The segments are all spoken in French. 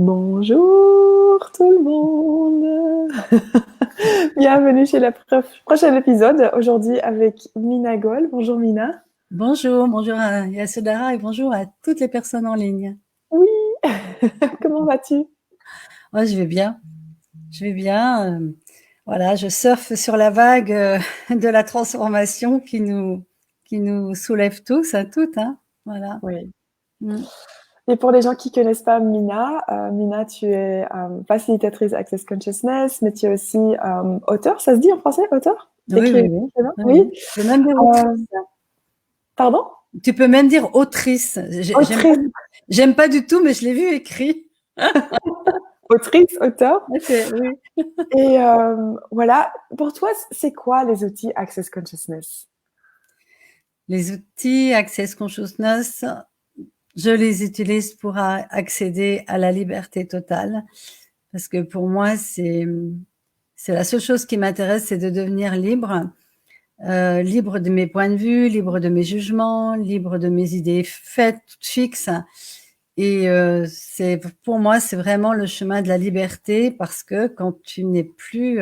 Bonjour tout le monde. Bienvenue chez le prochain épisode, aujourd'hui avec Mina Gol. Bonjour Mina. Bonjour à Yasodhara et bonjour à toutes les personnes en ligne. Oui, comment vas-tu? Oh, je vais bien. Voilà, je surfe sur la vague de la transformation qui nous soulève tous, hein, toutes, hein. Voilà. Oui. Mm. Et pour les gens qui connaissent pas Mina, Mina, tu es facilitatrice Access Consciousness, mais tu es aussi auteur, ça se dit en français, auteur? Oui, oui, Écrivain, oui. Oui, oui. oui. Tu peux même dire Euh, autrice. pardon? Tu peux même dire autrice. Autrice, J'aime pas du tout, mais je l'ai vu écrit. autrice, auteur. Ok, oui. Et voilà, pour toi, c'est quoi les outils Access Consciousness? Les outils Access Consciousness, je les utilise pour accéder à la liberté totale. Parce que pour moi, c'est la seule chose qui m'intéresse, c'est de devenir libre, libre de mes points de vue, libre de mes jugements, libre de mes idées faites, fixes. Et c'est pour moi, c'est vraiment le chemin de la liberté, parce que quand tu n'es plus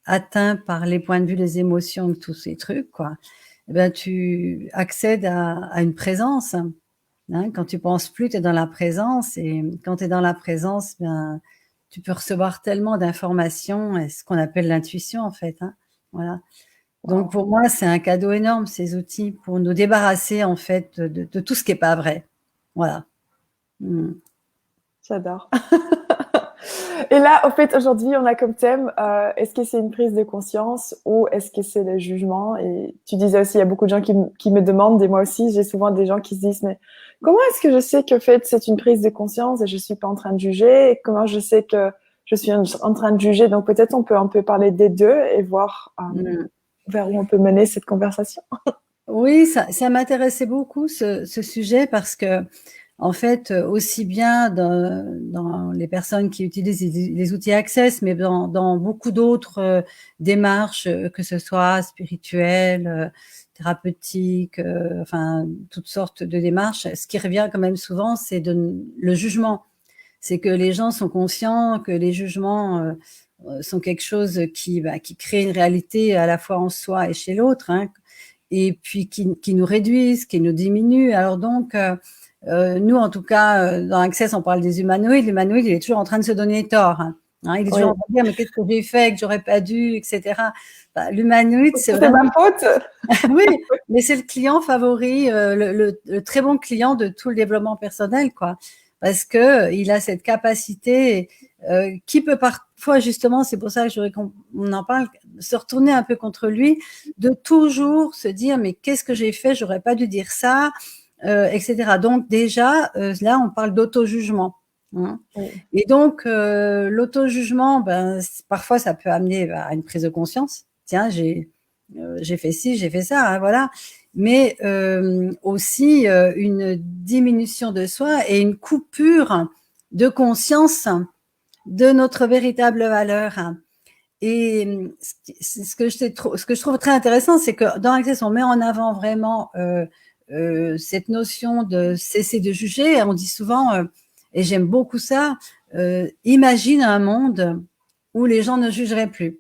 atteint par les points de vue, les émotions, tous ces trucs, quoi, eh ben tu accèdes à une présence. Hein, quand tu penses plus, tu es dans la présence, et quand tu es dans la présence, ben tu peux recevoir tellement d'informations, et ce qu'on appelle l'intuition en fait, hein, voilà. Donc Wow, pour moi, c'est un cadeau énorme, ces outils, pour nous débarrasser en fait de tout ce qui est pas vrai, voilà. Mm. j'adore. Et là, au fait, aujourd'hui, on a comme thème, est-ce que c'est une prise de conscience ou est-ce que c'est le jugement? Et tu disais aussi, il y a beaucoup de gens qui me demandent, et moi aussi, j'ai souvent des gens qui se disent, mais comment est-ce que je sais que, en fait, c'est une prise de conscience et je suis pas en train de juger? Et comment je sais que je suis en train de juger? Donc, peut-être on peut un peu parler des deux et voir Mm. vers où on peut mener cette conversation. Oui, ça m'intéressait beaucoup ce sujet, parce que en fait, aussi bien dans les personnes qui utilisent les outils Access, mais dans beaucoup d'autres démarches, que ce soit spirituelles, thérapeutiques, enfin toutes sortes de démarches, ce qui revient quand même souvent, c'est le jugement. C'est que les gens sont conscients que les jugements sont quelque chose qui crée une réalité à la fois en soi et chez l'autre, hein, et puis qui nous réduisent, qui nous diminuent. Alors donc, nous, en tout cas, dans Access, on parle des humanoïdes. L'humanoïde, il est toujours en train de se donner tort. Hein. Il est Oui. toujours en train de dire, mais qu'est-ce que j'ai fait, que j'aurais pas dû, etc. L'humanoïde, c'est C'est ma vraiment, faute. oui, mais c'est le client favori, le très bon client de tout le développement personnel, quoi. Parce que il a cette capacité qui peut parfois, justement, c'est pour ça que je voudrais qu'on en parle, se retourner un peu contre lui, de toujours se dire, mais qu'est-ce que j'ai fait, j'aurais pas dû dire ça, etc. Donc déjà, là, on parle d'auto-jugement. Hein. Oui. Et donc, l'auto-jugement, ben, parfois, ça peut amener à une prise de conscience. Tiens, j'ai fait ci, j'ai fait ça, hein, voilà. Mais aussi une diminution de soi et une coupure de conscience de notre véritable valeur. Et ce que je trouve très intéressant, c'est que dans Access, on met en avant vraiment cette notion de cesser de juger. On dit souvent, et j'aime beaucoup ça, imagine un monde où les gens ne jugeraient plus.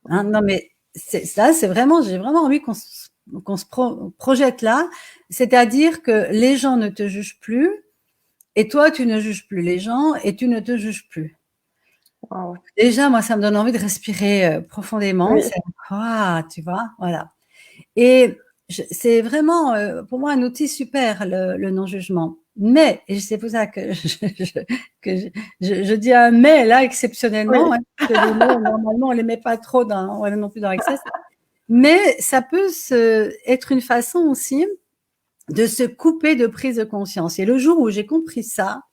Hein, non, mais ça, c'est vraiment, j'ai vraiment envie qu'on se projette là, c'est-à-dire que les gens ne te jugent plus, et toi, tu ne juges plus les gens, et tu ne te juges plus. Wow. Déjà, moi, ça me donne envie de respirer profondément. Oui. C'est tu vois, voilà. Et c'est vraiment, pour moi, un outil super, le non-jugement. Mais, et c'est pour ça que je dis un mais là exceptionnellement, Oui. hein, parce que les mais, normalement, on les met pas trop non plus dans Access. Mais ça peut être une façon aussi de se couper de prise de conscience. Et le jour où j'ai compris ça,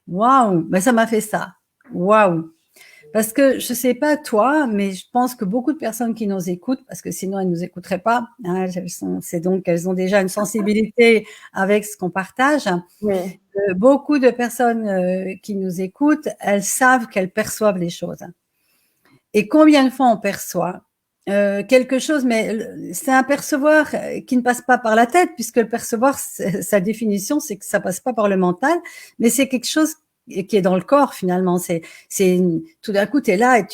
waouh, ben ça m'a fait ça. Waouh. Parce que je sais pas toi, mais je pense que beaucoup de personnes qui nous écoutent, parce que sinon elles nous écouteraient pas, hein, c'est donc qu'elles ont déjà une sensibilité avec ce qu'on partage. Oui. Beaucoup de personnes qui nous écoutent, elles savent qu'elles perçoivent les choses. Et combien de fois on perçoit quelque chose, mais c'est un percevoir qui ne passe pas par la tête, puisque le percevoir, sa définition, c'est que ça passe pas par le mental, mais c'est quelque chose et qui est dans le corps finalement. Tout d'un coup, tu es là et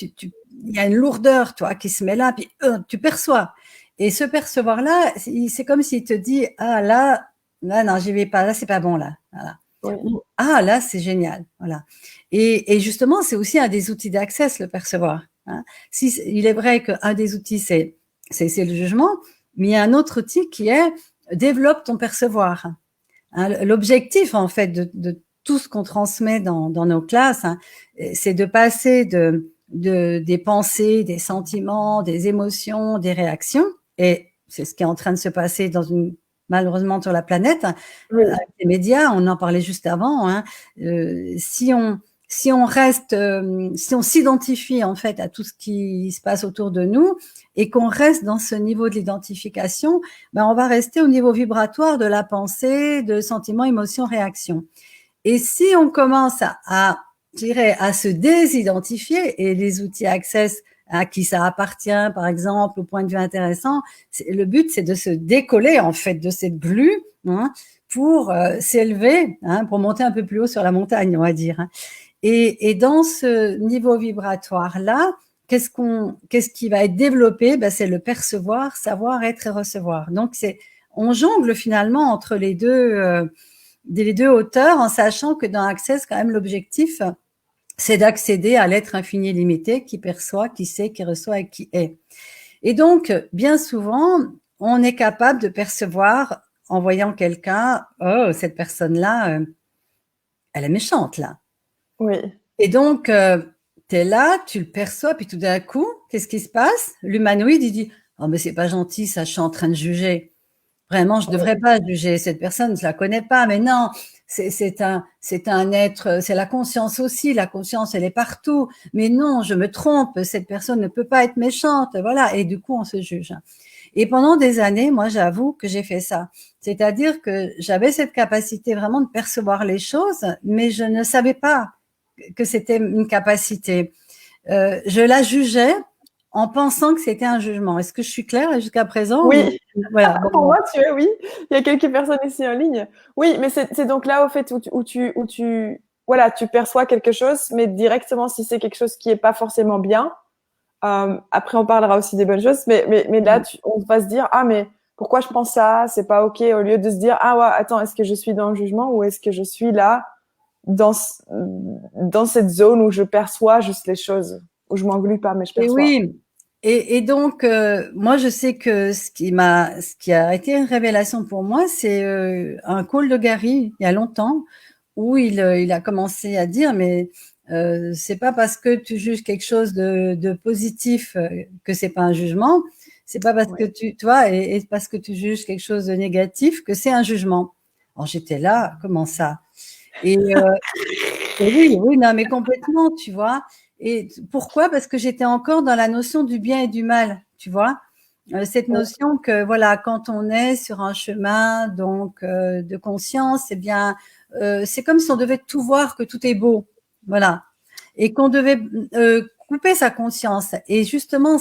il y a une lourdeur, toi, qui se met là, puis tu perçois. Et ce percevoir-là, c'est comme s'il te dit, ah là, non, j'y vais pas, là, c'est pas bon, là. Voilà. Oui. Ah, là, c'est génial. Voilà. Et justement, c'est aussi un des outils d'accès, le percevoir. Hein. Il est vrai qu'un des outils, c'est le jugement, mais il y a un autre outil qui est développe ton percevoir. Hein. L'objectif, en fait, de tout ce qu'on transmet dans nos classes, hein, c'est de passer des pensées, des sentiments, des émotions, des réactions, et c'est ce qui est en train de se passer malheureusement sur la planète, Oui. avec les médias, on en parlait juste avant, hein, si on s'identifie en fait à tout ce qui se passe autour de nous et qu'on reste dans ce niveau de l'identification, ben on va rester au niveau vibratoire de la pensée, de sentiments, émotions, réactions. Et si on commence je dirais, à se désidentifier, et les outils Access à qui ça appartient, par exemple, au point de vue intéressant, le but, c'est de se décoller, en fait, de cette glu, hein, pour s'élever, hein, pour monter un peu plus haut sur la montagne, on va dire. Hein. Et dans ce niveau vibratoire-là, qu'est-ce qui va être développé? Ben, c'est le percevoir, savoir, être et recevoir. Donc, on jongle finalement entre les deux hauteurs, en sachant que dans Access, quand même, l'objectif, c'est d'accéder à l'être infini limité qui perçoit, qui sait, qui reçoit et qui est. Et donc, bien souvent, on est capable de percevoir en voyant quelqu'un, oh, cette personne-là, elle est méchante, là. Oui. Et donc, tu es là, tu le perçois, puis tout d'un coup, qu'est-ce qui se passe? L'humanoïde, il dit, oh, mais c'est pas gentil, ça, je suis en train de juger. Vraiment, je devrais pas juger cette personne, je la connais pas, mais non, c'est un être, c'est la conscience aussi, la conscience, elle est partout. Mais non, je me trompe, cette personne ne peut pas être méchante, voilà. Et du coup, on se juge. Et pendant des années, moi, j'avoue que j'ai fait ça. C'est-à-dire que j'avais cette capacité vraiment de percevoir les choses, mais je ne savais pas que c'était une capacité. Je la jugeais en pensant que c'était un jugement. Est-ce que je suis claire jusqu'à présent? Oui. Voilà. Pour moi, tu es, oui. Il y a quelques personnes ici en ligne. Oui, mais c'est donc là, au fait, voilà, tu perçois quelque chose, mais directement, si c'est quelque chose qui est pas forcément bien, après, on parlera aussi des bonnes choses, mais là, on va se dire, ah, mais pourquoi je pense ça? C'est pas OK, au lieu de se dire, ah, ouais, attends, est-ce que je suis dans le jugement ou est-ce que je suis là dans cette zone où je perçois juste les choses, où je m'englue pas, mais je Et perçois. oui. Et donc, moi, je sais que ce qui a été une révélation pour moi, c'est un call de Gary, il y a longtemps, où il a commencé à dire, mais c'est pas parce que tu juges quelque chose de positif que c'est pas un jugement, c'est pas parce que tu vois, et parce que tu juges quelque chose de négatif que c'est un jugement. Alors j'étais là, comment ça? Et oui, non, mais complètement, tu vois. Et pourquoi? Parce que j'étais encore dans la notion du bien et du mal, tu vois. Cette notion que, voilà, quand on est sur un chemin donc de conscience, eh bien, c'est comme si on devait tout voir, que tout est beau, voilà, et qu'on devait couper sa conscience. Et justement,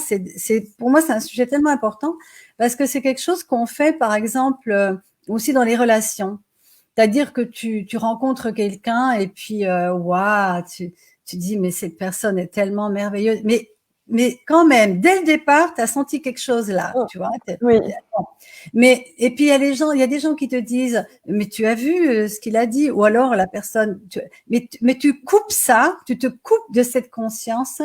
pour moi, c'est un sujet tellement important parce que c'est quelque chose qu'on fait, par exemple, aussi dans les relations. C'est-à-dire que tu rencontres quelqu'un et puis, waouh, tu dis, mais cette personne est tellement merveilleuse. Mais quand même, dès le départ, tu as senti quelque chose là, tu vois. Oui. Mais, et puis, il y a des gens qui te disent, mais tu as vu ce qu'il a dit, ou alors la personne, mais tu coupes ça, tu te coupes de cette conscience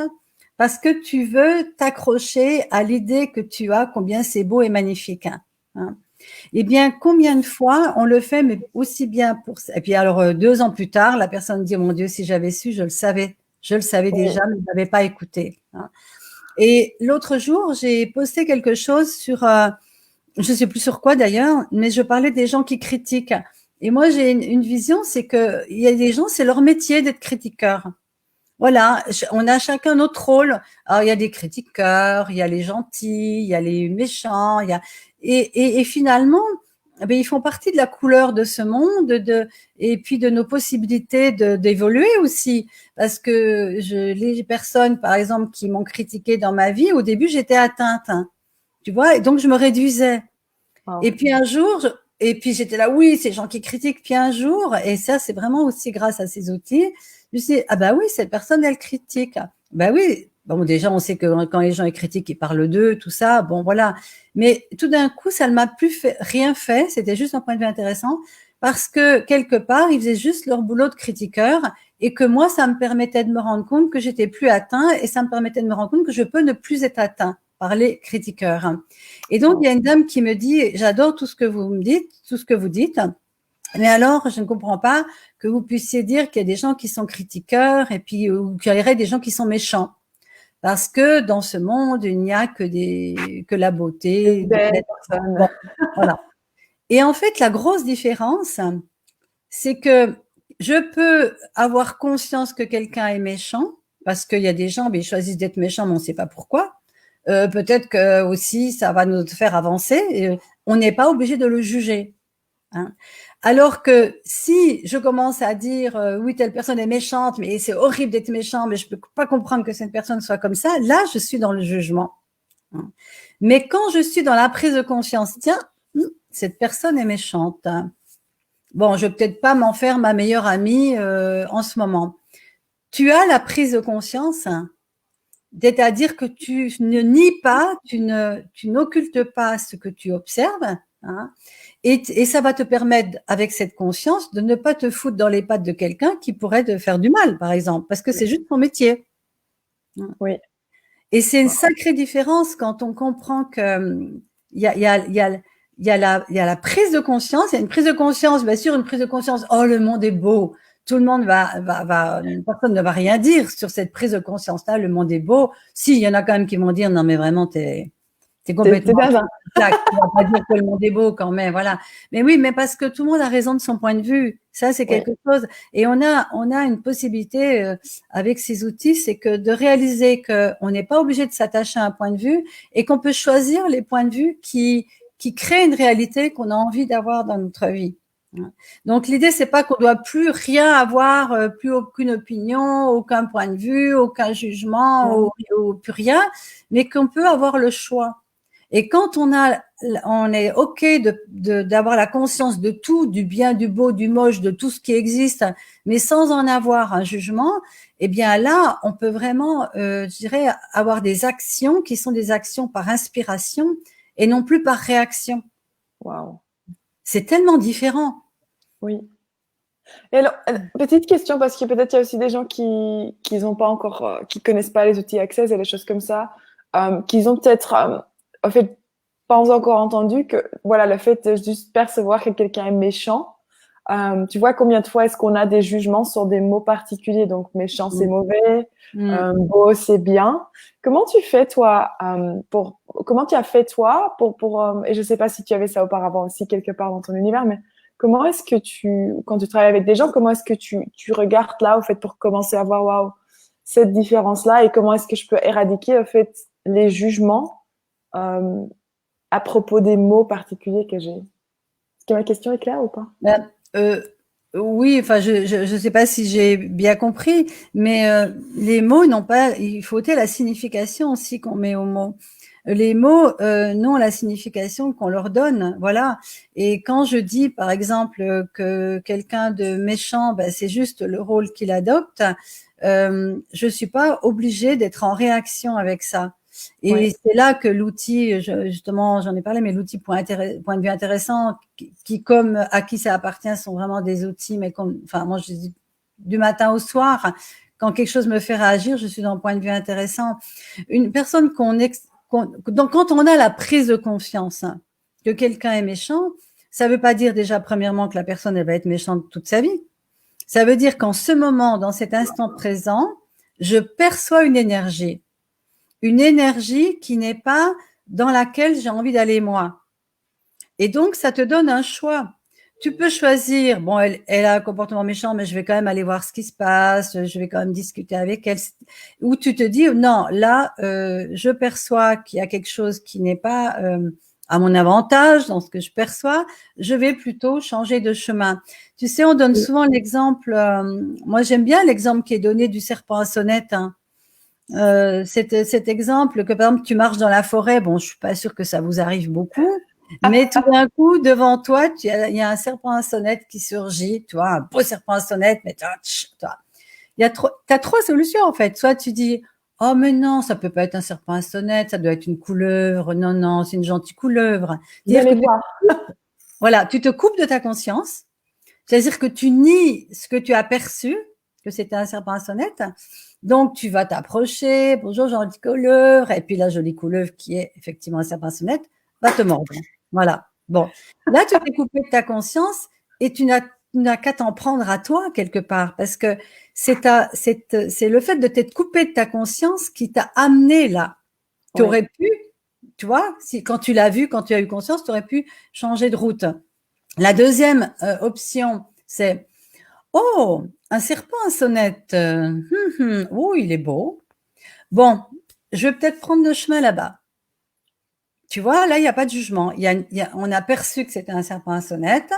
parce que tu veux t'accrocher à l'idée que tu as, combien c'est beau et magnifique. Hein. Eh bien, combien de fois on le fait, mais aussi bien pour ça. Et puis alors, 2 ans plus tard, la personne dit, oh mon Dieu, si j'avais su, je le savais déjà, mais je n'avais pas écouté. Hein. Et l'autre jour, j'ai posté quelque chose sur, je ne sais plus sur quoi d'ailleurs, mais je parlais des gens qui critiquent. Et moi, j'ai une vision, c'est que il y a des gens, c'est leur métier d'être critiqueur. Voilà, on a chacun notre rôle. Alors, il y a des critiqueurs, il y a les gentils, il y a les méchants, et finalement, eh bien, ils font partie de la couleur de ce monde, et puis de nos possibilités d'évoluer aussi. Parce que les personnes, par exemple, qui m'ont critiqué dans ma vie, au début, j'étais atteinte, hein, tu vois, et donc je me réduisais. Wow. Et puis un jour, et puis j'étais là, oui, ces gens qui critiquent. Puis un jour, et ça, c'est vraiment aussi grâce à ces outils, je me suis dit, ah bah oui, cette personne, elle critique. Bah oui, bon, déjà, on sait que quand les gens ils critiquent, ils parlent d'eux, tout ça, bon, voilà. Mais tout d'un coup, ça ne m'a plus rien fait, c'était juste un point de vue intéressant, parce que quelque part, ils faisaient juste leur boulot de critiqueur, et que moi, ça me permettait de me rendre compte que j'étais plus atteint, et ça me permettait de me rendre compte que je peux ne plus être atteint par les critiqueurs. Et donc, il y a une dame qui me dit, j'adore tout ce que vous me dites, tout ce que vous dites, mais alors, je ne comprends pas que vous puissiez dire qu'il y a des gens qui sont critiqueurs et puis ou qu'il y aurait des gens qui sont méchants. Parce que dans ce monde, il n'y a que la beauté. Belle personne. Bon, voilà. Et en fait, la grosse différence, c'est que je peux avoir conscience que quelqu'un est méchant, parce qu'il y a des gens, mais ils choisissent d'être méchants, mais on ne sait pas pourquoi. Peut-être que aussi, ça va nous faire avancer. Et on n'est pas obligé de le juger. Hein. Alors que si je commence à dire oui, telle personne est méchante, mais c'est horrible d'être méchant, mais je peux pas comprendre que cette personne soit comme ça, là, je suis dans le jugement. Hein. Mais quand je suis dans la prise de conscience, tiens, cette personne est méchante. Hein. Bon, je vais peut-être pas m'en faire ma meilleure amie en ce moment. Tu as la prise de conscience, hein, c'est-à-dire que tu ne nies pas, tu n'occultes pas ce que tu observes, hein, et ça va te permettre, avec cette conscience, de ne pas te foutre dans les pattes de quelqu'un qui pourrait te faire du mal, par exemple, parce que c'est juste ton métier. Oui. Et c'est une sacrée différence quand on comprend que il y a la prise de conscience, il y a une prise de conscience, bien sûr, une prise de conscience, oh, le monde est beau. Tout le monde personne ne va rien dire sur cette prise de conscience-là, le monde est beau. Si, il y en a quand même qui vont dire, non, mais vraiment, t'es complètement tac, tu vas pas dire que le monde est beau quand même, voilà. Mais oui, mais parce que tout le monde a raison de son point de vue. Ça, c'est quelque chose. Et on a une possibilité avec ces outils, c'est que de réaliser qu'on n'est pas obligé de s'attacher à un point de vue et qu'on peut choisir les points de vue qui créent une réalité qu'on a envie d'avoir dans notre vie. Donc l'idée, c'est pas qu'on doit plus rien avoir, plus aucune opinion, aucun point de vue, aucun jugement, ou plus rien, mais qu'on peut avoir le choix. Et quand on est OK d'avoir la conscience de tout, du bien, du beau, du moche, de tout ce qui existe, mais sans en avoir un jugement, eh bien là, on peut vraiment, je dirais, avoir des actions qui sont des actions par inspiration et non plus par réaction. Waouh. C'est tellement différent. Oui. Et alors, petite question, parce que peut-être il y a aussi des gens qui n'ont pas encore, qui connaissent pas les outils Access et les choses comme ça, qu'ils ont peut-être, en fait, pas encore entendu que, voilà, le fait de juste percevoir que quelqu'un est méchant, tu vois combien de fois est-ce qu'on a des jugements sur des mots particuliers, donc méchant c'est mauvais, beau c'est bien. Comment tu fais toi comment tu as fait toi pour et je sais pas si tu avais ça auparavant aussi quelque part dans ton univers, mais comment est-ce que quand tu travailles avec des gens, comment est-ce que tu regardes là, au fait, pour commencer à voir, waouh, cette différence-là, et comment est-ce que je peux éradiquer, au fait, les jugements à propos des mots particuliers que j'ai? Est-ce que ma question est claire ou pas? Oui, enfin, je sais pas si j'ai bien compris, mais les mots n'ont pas, il faut ôter la signification aussi qu'on met aux mots. Les mots n'ont la signification qu'on leur donne, voilà. Et quand je dis, par exemple, que quelqu'un de méchant, ben, c'est juste le rôle qu'il adopte, je suis pas obligée d'être en réaction avec ça. Et c'est là que l'outil, justement, j'en ai parlé, mais l'outil point de vue intéressant, qui comme à qui ça appartient, sont vraiment des outils, mais comme, enfin, moi, je dis du matin au soir, quand quelque chose me fait réagir, je suis dans le point de vue intéressant. Une personne donc, quand on a la prise de confiance, hein, que quelqu'un est méchant, ça veut pas dire déjà, premièrement, que la personne, elle va être méchante toute sa vie. Ça veut dire qu'en ce moment, dans cet instant présent, je perçois une énergie qui n'est pas dans laquelle j'ai envie d'aller moi. Et donc, ça te donne un choix. Tu peux choisir, bon, elle a un comportement méchant, mais je vais quand même aller voir ce qui se passe, je vais quand même discuter avec elle. Ou tu te dis, non, là, je perçois qu'il y a quelque chose qui n'est pas à mon avantage dans ce que je perçois, je vais plutôt changer de chemin. Tu sais, on donne souvent l'exemple, moi j'aime bien l'exemple qui est donné du serpent à sonnette, hein. Cet exemple que par exemple tu marches dans la forêt, bon, je suis pas sûre que ça vous arrive beaucoup, Mais tout d'un coup, devant toi, il y a un serpent à sonnette qui surgit, tu vois, un beau serpent à sonnette, mais toi, t'as trois solutions en fait. Soit tu dis, oh mais non, ça peut pas être un serpent à sonnette, ça doit être une couleuvre. Non, non, c'est une gentille couleuvre. Je C'est-à-dire l'ai que pas. voilà, tu te coupes de ta conscience. C'est-à-dire que tu nies ce que tu as perçu, que c'était un serpent à sonnette. Donc, tu vas t'approcher, bonjour, gentille couleuvre, et puis la jolie couleuvre qui est effectivement un serpent à sonnette va te mordre. Voilà. Bon. Là, tu t'es coupé de ta conscience et tu n'as qu'à t'en prendre à toi quelque part parce que c'est le fait de t'être coupé de ta conscience qui t'a amené là. Tu Oui. aurais pu, tu vois, si, quand tu l'as vu, quand tu as eu conscience, tu aurais pu changer de route. La deuxième option, c'est oh, un serpent à sonnette. Oh, il est beau. Bon, je vais peut-être prendre le chemin là-bas. Tu vois, là, il n'y a pas de jugement. On a perçu que c'était un serpent à sonnette,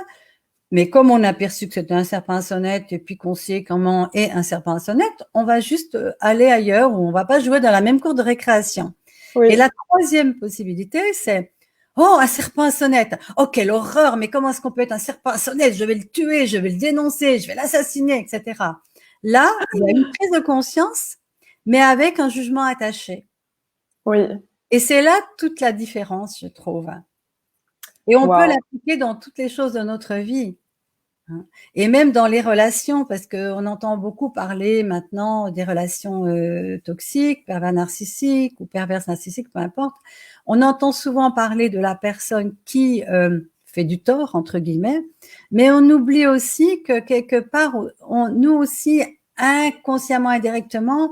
mais comme on a perçu que c'était un serpent à sonnette et puis qu'on sait comment est un serpent à sonnette, on va juste aller ailleurs où on ne va pas jouer dans la même cour de récréation. Oui. Et la troisième possibilité, c'est oh, un serpent à sonnette. Oh, quelle horreur, mais comment est-ce qu'on peut être un serpent à sonnette? Je vais le tuer, je vais le dénoncer, je vais l'assassiner, etc. Là, il y a une prise de conscience, mais avec un jugement attaché. Oui. Et c'est là toute la différence, je trouve. Et on peut Wow. l'appliquer dans toutes les choses de notre vie. Et même dans les relations, parce qu'on entend beaucoup parler maintenant des relations toxiques, pervers narcissiques ou perverses narcissiques, peu importe. On entend souvent parler de la personne qui fait du tort, entre guillemets, mais on oublie aussi que quelque part, nous aussi, inconsciemment, indirectement,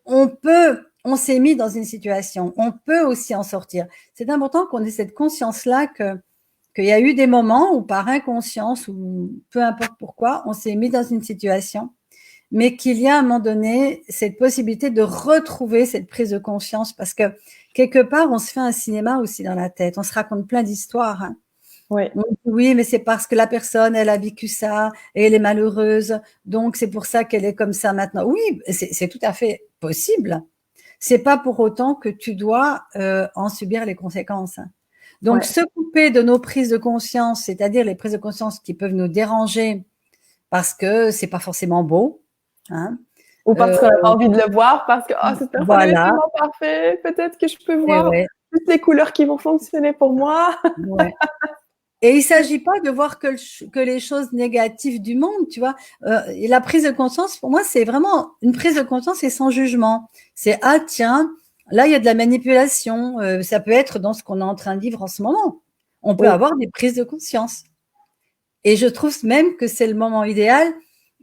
on s'est mis dans une situation, on peut aussi en sortir. C'est important qu'on ait cette conscience-là qu'il y a eu des moments où par inconscience ou peu importe pourquoi, on s'est mis dans une situation, mais qu'il y a à un moment donné cette possibilité de retrouver cette prise de conscience parce que quelque part, on se fait un cinéma aussi dans la tête, on se raconte plein d'histoires. Hein. Oui. Oui, mais c'est parce que la personne, elle a vécu ça et elle est malheureuse, donc c'est pour ça qu'elle est comme ça maintenant. Oui, c'est tout à fait possible. C'est pas pour autant que tu dois en subir les conséquences. Donc, Ouais. se couper de nos prises de conscience, c'est-à-dire les prises de conscience qui peuvent nous déranger parce que c'est pas forcément beau, hein, Ou parce qu'on n'a pas envie de le voir, parce que oh, cette personne elle est voilà, tellement parfaite, peut-être que je peux et voir ouais, toutes les couleurs qui vont fonctionner pour moi. ouais. Et il s'agit pas de voir que les choses négatives du monde, tu vois. Et la prise de conscience, pour moi, c'est vraiment une prise de conscience et sans jugement. C'est ah tiens, là il y a de la manipulation. Ça peut être dans ce qu'on est en train de vivre en ce moment. On peut Oui. avoir des prises de conscience. Et je trouve même que c'est le moment idéal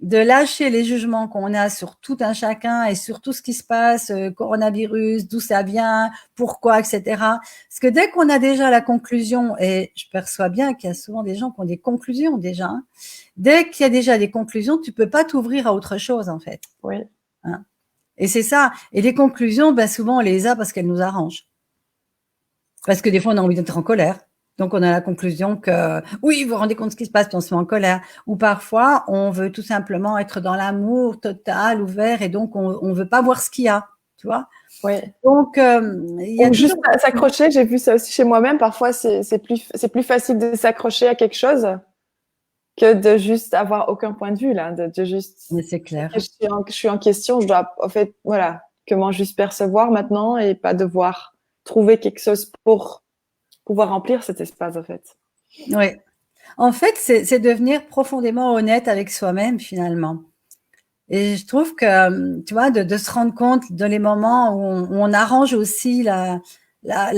de lâcher les jugements qu'on a sur tout un chacun et sur tout ce qui se passe, coronavirus, d'où ça vient, pourquoi, etc. Parce que dès qu'on a déjà la conclusion, et je perçois bien qu'il y a souvent des gens qui ont des conclusions déjà, hein, dès qu'il y a déjà des conclusions, tu peux pas t'ouvrir à autre chose en fait. Oui. Hein. Et c'est ça. Et les conclusions, ben souvent on les a parce qu'elles nous arrangent. Parce que des fois on a envie d'être en colère. Donc, on a la conclusion que, oui, vous vous rendez compte de ce qui se passe, puis on se met en colère. Ou parfois, on veut tout simplement être dans l'amour total, ouvert, et donc, on veut pas voir ce qu'il y a, tu vois. Oui. Donc, il y a Ou juste toujours... s'accrocher, j'ai vu ça aussi chez moi-même. Parfois, c'est plus facile de s'accrocher à quelque chose que de juste avoir aucun point de vue, là. De juste, Mais c'est clair. je suis en question, je dois, en fait, voilà, comment juste percevoir maintenant et pas devoir trouver quelque chose pour pouvoir remplir cet espace, en fait. Oui. En fait, c'est devenir profondément honnête avec soi-même, finalement. Et je trouve que, tu vois, de se rendre compte de les moments où on arrange aussi la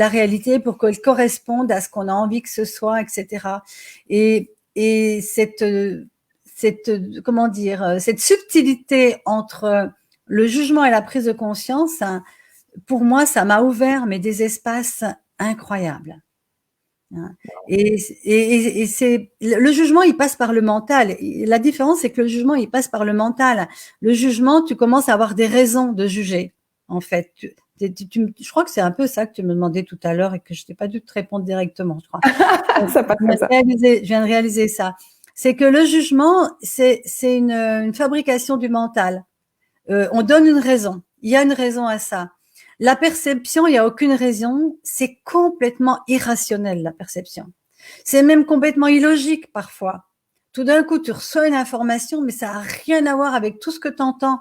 réalité pour qu'elle corresponde à ce qu'on a envie que ce soit, etc. Et comment dire, cette subtilité entre le jugement et la prise de conscience, hein, pour moi, ça m'a ouvert mais des espaces incroyables. Et c'est le jugement, il passe par le mental. La différence, c'est que le jugement, il passe par le mental. Le jugement, tu commences à avoir des raisons de juger. En fait, je crois que c'est un peu ça que tu me demandais tout à l'heure et que je t'ai pas dû te répondre directement, je crois. Ça passe comme ça. Je viens de réaliser ça. C'est que le jugement, c'est une fabrication du mental. On donne une raison. Il y a une raison à ça. La perception, il n'y a aucune raison. C'est complètement irrationnel, la perception. C'est même complètement illogique parfois. Tout d'un coup, tu reçois une information, mais ça n'a rien à voir avec tout ce que tu entends.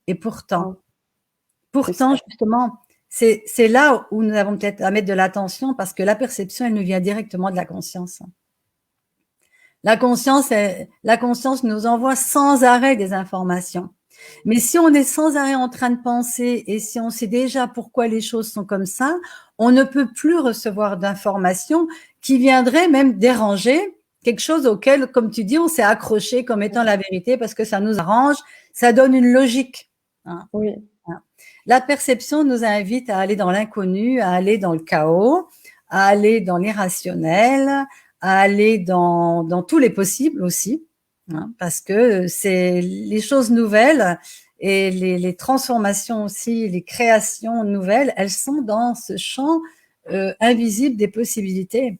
Et pourtant, justement, c'est là où nous avons peut-être à mettre de l'attention parce que la perception, elle nous vient directement de la conscience. La conscience nous envoie sans arrêt des informations. Mais si on est sans arrêt en train de penser et si on sait déjà pourquoi les choses sont comme ça, on ne peut plus recevoir d'informations qui viendraient même déranger quelque chose auquel, comme tu dis, on s'est accroché comme étant la vérité parce que ça nous arrange, ça donne une logique. Hein. Oui. La perception nous invite à aller dans l'inconnu, à aller dans le chaos, à aller dans l'irrationnel, à aller dans tous les possibles aussi, hein, parce que c'est les choses nouvelles et les transformations aussi, les créations nouvelles, elles sont dans ce champ invisible des possibilités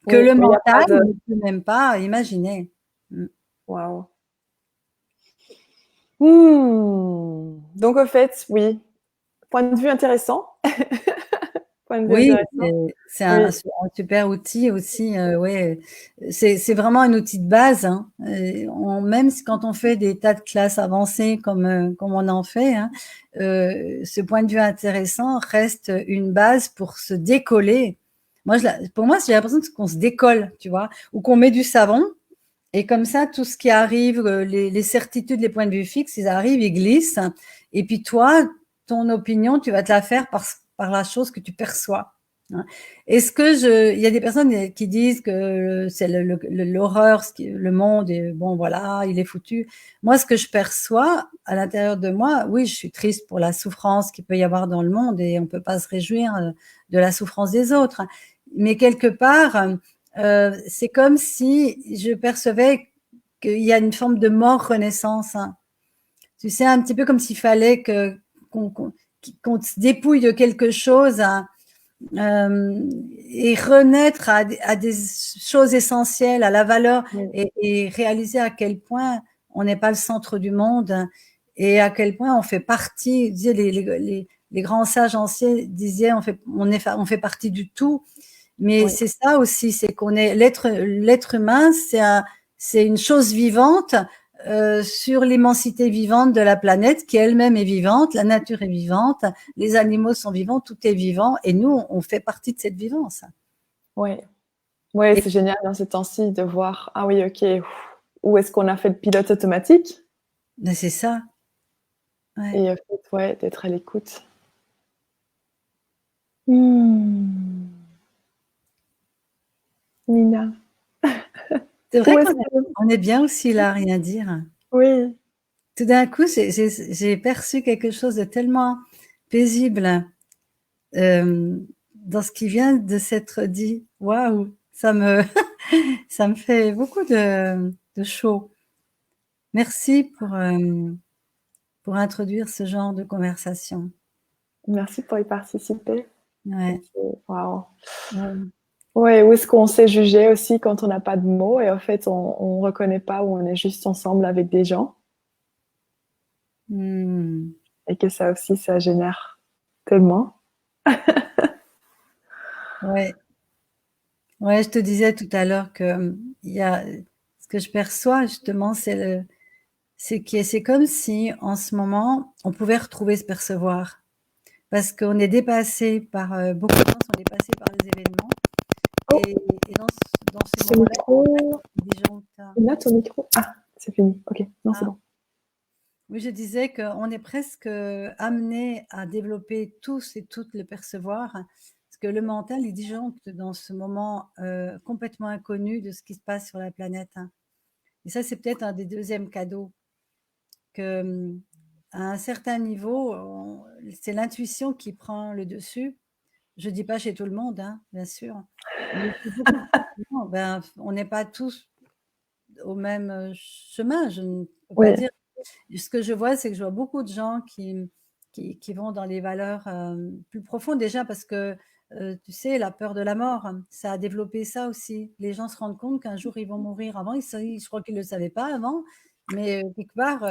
que le mental ne peut même pas imaginer. Waouh. Donc, au fait, oui, point de vue intéressant. Oui, c'est un super outil aussi. Ouais, c'est vraiment un outil de base. Hein. Même quand on fait des tas de classes avancées comme on en fait, hein, ce point de vue intéressant reste une base pour se décoller. Pour moi, j'ai l'impression qu'on se décolle, tu vois, ou qu'on met du savon. Et comme ça, tout ce qui arrive, les certitudes, les points de vue fixes, ils arrivent, ils glissent. Et puis toi, ton opinion, tu vas te la faire par la chose que tu perçois. Est-ce que il y a des personnes qui disent que c'est l'horreur, le monde, et bon voilà, il est foutu. Moi, ce que je perçois à l'intérieur de moi, oui, je suis triste pour la souffrance qu'il peut y avoir dans le monde et on peut pas se réjouir de la souffrance des autres. Mais quelque part, c'est comme si je percevais qu'il y a une forme de mort-renaissance. Hein. Tu sais, un petit peu comme s'il fallait qu'on se dépouille de quelque chose hein, et renaître à des choses essentielles, à la valeur et réaliser à quel point on n'est pas le centre du monde et à quel point on fait partie. Les grands sages anciens disaient on fait partie du tout. Mais c'est ça aussi, c'est qu'on est l'être humain, c'est une chose vivante sur l'immensité vivante de la planète qui elle-même est vivante, la nature est vivante, les animaux sont vivants, tout est vivant et nous on fait partie de cette vivance. Oui, c'est génial dans ce temps-ci de voir ah oui ok où est-ce qu'on a fait le pilote automatique. Mais c'est ça. Ouais. Et en fait d'être à l'écoute. Nina. C'est vrai qu'on est bien aussi là, à rien dire. Oui. Tout d'un coup, j'ai perçu quelque chose de tellement paisible dans ce qui vient de s'être dit. Waouh, ça me fait beaucoup de chaud. Merci pour introduire ce genre de conversation. Merci pour y participer. Ouais. Waouh. Ouais, où est-ce qu'on s'est jugé aussi quand on n'a pas de mots et en fait on reconnaît pas où on est juste ensemble avec des gens. Et que ça aussi, ça génère tellement. Ouais. Ouais, je te disais tout à l'heure que ce que je perçois justement, c'est comme si en ce moment on pouvait retrouver ce percevoir parce qu'on est dépassé par beaucoup de gens sont dépassés par les événements et dans ce moment-là, Là, ton micro. Ah, c'est fini. Ok, non, c'est bon. Oui, je disais qu'on est presque amené à développer tous et toutes le percevoir, parce que le mental est disjoncte dans ce moment complètement inconnu de ce qui se passe sur la planète. Hein. Et ça, c'est peut-être un des deuxièmes cadeaux, que à un certain niveau, c'est l'intuition qui prend le dessus. Je dis pas chez tout le monde, hein, bien sûr. Mais on n'est pas tous au même chemin. Je ne peux pas dire. Ce que je vois, c'est que je vois beaucoup de gens qui vont dans les valeurs plus profondes déjà parce que, tu sais, la peur de la mort, ça a développé ça aussi. Les gens se rendent compte qu'un jour, ils vont mourir. Avant, je crois qu'ils ne le savaient pas avant, mais quelque part,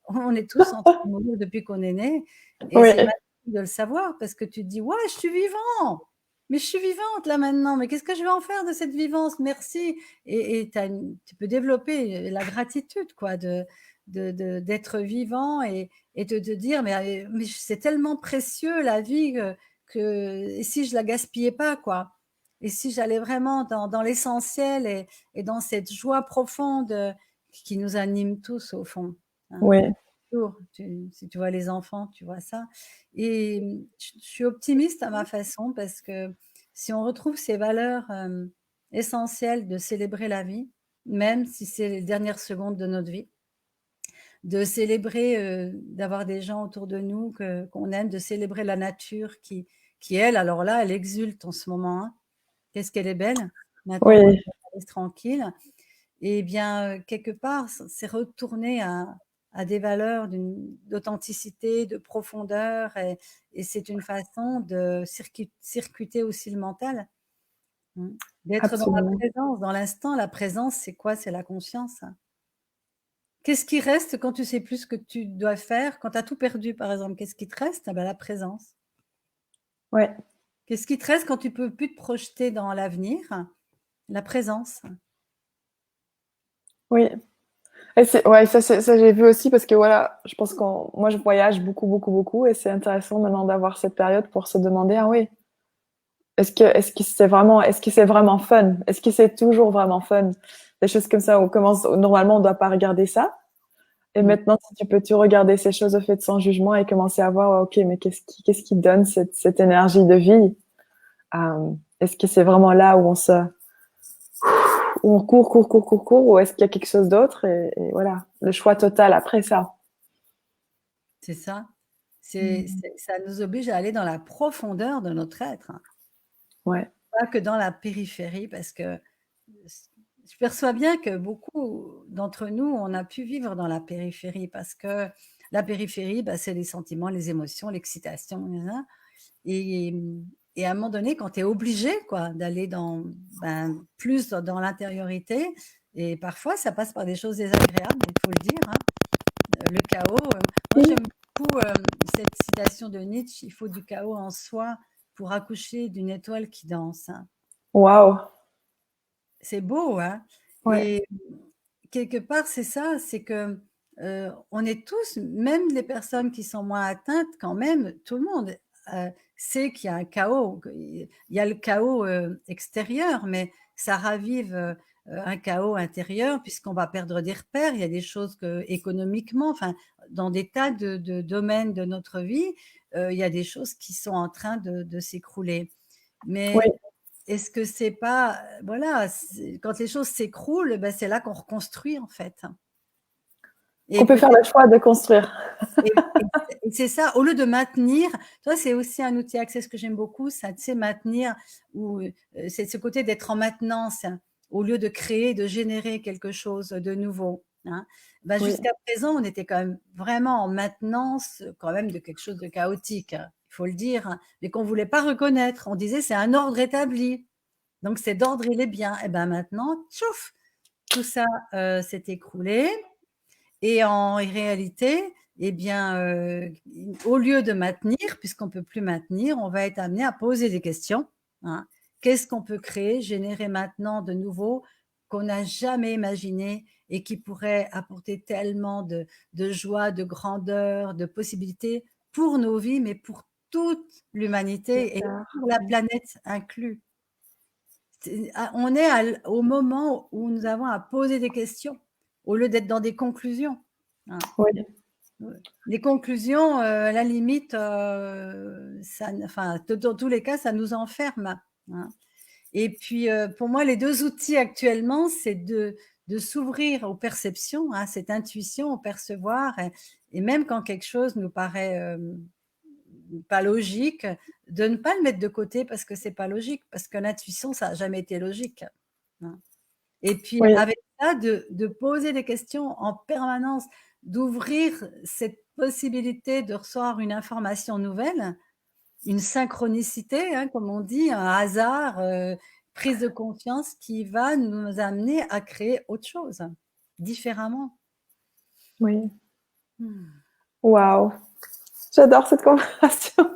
on est tous en train de mourir depuis qu'on est né. Et de le savoir parce que tu te dis, ouais, je suis vivant, mais je suis vivante là maintenant, mais qu'est-ce que je vais en faire de cette vivance? Merci. Et tu peux développer la gratitude, quoi, d'être vivant et de te dire, mais c'est tellement précieux la vie et si je la gaspillais pas, quoi. Et si j'allais vraiment dans l'essentiel et dans cette joie profonde qui nous anime tous au fond, hein. Oui, Si tu vois les enfants, tu vois ça. Et je suis optimiste à ma façon parce que si on retrouve ces valeurs essentielles de célébrer la vie, même si c'est les dernières secondes de notre vie, de célébrer, d'avoir des gens autour de nous qu'on aime, de célébrer la nature qui elle, alors là, elle exulte en ce moment, hein. Qu'est-ce qu'elle est belle, maintenant qu'on oui, est tranquille. Et bien, quelque part, c'est retourner à des valeurs d'authenticité, de profondeur, et c'est une façon de circuiter aussi le mental, hein. D'être dans la absolument. présence, dans l'instant. La présence, c'est quoi? C'est la conscience, hein. Qu'est-ce qui reste quand tu sais plus ce que tu dois faire? Quand tu as tout perdu, par exemple, qu'est-ce qui te reste? Ah ben, la présence. Ouais, Qu'est-ce qui te reste quand tu peux plus te projeter dans l'avenir? La présence. oui. Et ouais, ça j'ai vu aussi parce que voilà, je pense moi je voyage beaucoup, beaucoup, beaucoup et c'est intéressant maintenant d'avoir cette période pour se demander, ah oui, est-ce que c'est vraiment fun? Est-ce que c'est toujours vraiment fun? Des choses comme ça, normalement on doit pas regarder ça. Et Mm. maintenant, si tu regarder ces choses au fait sans jugement et commencer à voir, ok, mais qu'est-ce qui donne cette énergie de vie? Est-ce que c'est vraiment là où on court, court, court, court, court, ou est-ce qu'il y a quelque chose d'autre? Et voilà, le choix total après ça. C'est ça. Mm. Ça nous oblige à aller dans la profondeur de notre être, hein. Ouais, Pas que dans la périphérie, parce que je perçois bien que beaucoup d'entre nous, on a pu vivre dans la périphérie, parce que la périphérie, bah, c'est les sentiments, les émotions, l'excitation, hein. Et, et à un moment donné, quand tu es obligé, quoi, d'aller plus dans l'intériorité, et parfois ça passe par des choses désagréables, il faut le dire, hein. Le chaos. Moi, oui. j'aime beaucoup cette citation de Nietzsche, il faut du chaos en soi pour accoucher d'une étoile qui danse, hein. Waouh. C'est beau, hein. Ouais, Et quelque part, c'est ça, c'est que on est tous, même les personnes qui sont moins atteintes, quand même, tout le monde sait qu'il y a un chaos. Il y a le chaos extérieur, mais ça ravive un chaos intérieur puisqu'on va perdre des repères. Il y a des choses que économiquement, enfin, dans des tas de domaines de notre vie, il y a des choses qui sont en train de s'écrouler. oui. Mais est-ce que c'est pas, voilà, quand les choses s'écroulent, ben c'est là qu'on reconstruit en fait. Qu'on Et peut faire peut-être, le choix de construire. et c'est ça, au lieu de maintenir, toi, c'est aussi un outil accès que j'aime beaucoup, ça, tu sais, maintenir, ou c'est ce côté d'être en maintenance, hein, au lieu de créer, de générer quelque chose de nouveau, hein. Ben, Oui, jusqu'à présent, on était quand même vraiment en maintenance, quand même, de quelque chose de chaotique, hein, il faut le dire, hein, mais qu'on ne voulait pas reconnaître. On disait c'est un ordre établi. Donc cet ordre, il est bien. Et ben maintenant, tchouf, tout ça s'est écroulé. Et en réalité, eh bien, au lieu de maintenir, puisqu'on ne peut plus maintenir, on va être amené à poser des questions, hein. Qu'est-ce qu'on peut créer, générer maintenant de nouveau qu'on n'a jamais imaginé et qui pourrait apporter tellement de joie, de grandeur, de possibilités pour nos vies, mais pour toute c'est l'humanité et clair. pour la Oui. planète inclus. On est au moment où nous avons à poser des questions au lieu d'être dans des conclusions, hein. Oui. Les conclusions, à la limite, enfin, dans tous les cas, ça nous enferme, hein. Et puis, pour moi, les deux outils actuellement, c'est de s'ouvrir aux perceptions, hein, cette intuition, au percevoir, et même quand quelque chose nous paraît pas logique, de ne pas le mettre de côté parce que c'est pas logique, parce que l'intuition, ça n'a jamais été logique, hein. Et puis Oui. avec ça, de poser des questions en permanence, d'ouvrir cette possibilité de recevoir une information nouvelle, une synchronicité, hein, comme on dit, un hasard, prise de conscience qui va nous amener à créer autre chose, différemment. Oui. Mmh. Waouh. J'adore cette conversation.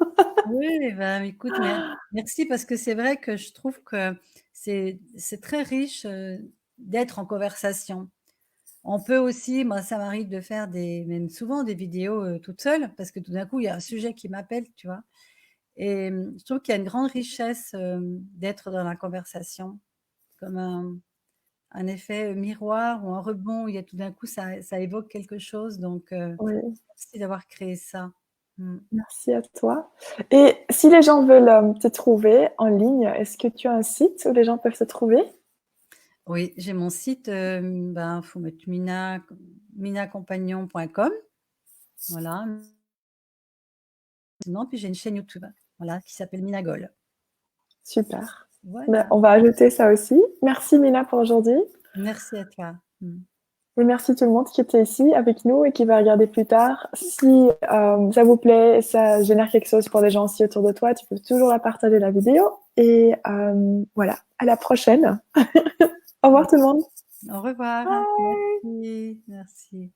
Oui, ben, écoute, merci parce que c'est vrai que je trouve que c'est très riche d'être en conversation. On peut aussi, moi ça m'arrive de faire même souvent des vidéos toute seule parce que tout d'un coup il y a un sujet qui m'appelle, tu vois. Et je trouve qu'il y a une grande richesse d'être dans la conversation, comme un effet miroir ou un rebond où il y a tout d'un coup ça évoque quelque chose. Donc Oui, merci d'avoir créé ça. Mm. merci à toi. Et si les gens veulent te trouver en ligne, est-ce que tu as un site où les gens peuvent te trouver? Oui, j'ai mon site, ben, faut mettre minacompagnon.com, voilà. Sinon, puis j'ai une chaîne YouTube, voilà, qui s'appelle Minagol. Super. Ben, Voilà. on va ajouter ça aussi. Merci Mina pour aujourd'hui. Merci à toi. Mm. Et merci tout le monde qui était ici avec nous et qui va regarder plus tard. Si ça vous plaît, ça génère quelque chose pour les gens aussi autour de toi, tu peux toujours la partager la vidéo. Et voilà, à la prochaine. Au revoir tout le monde. Au revoir. Bye. Merci, merci.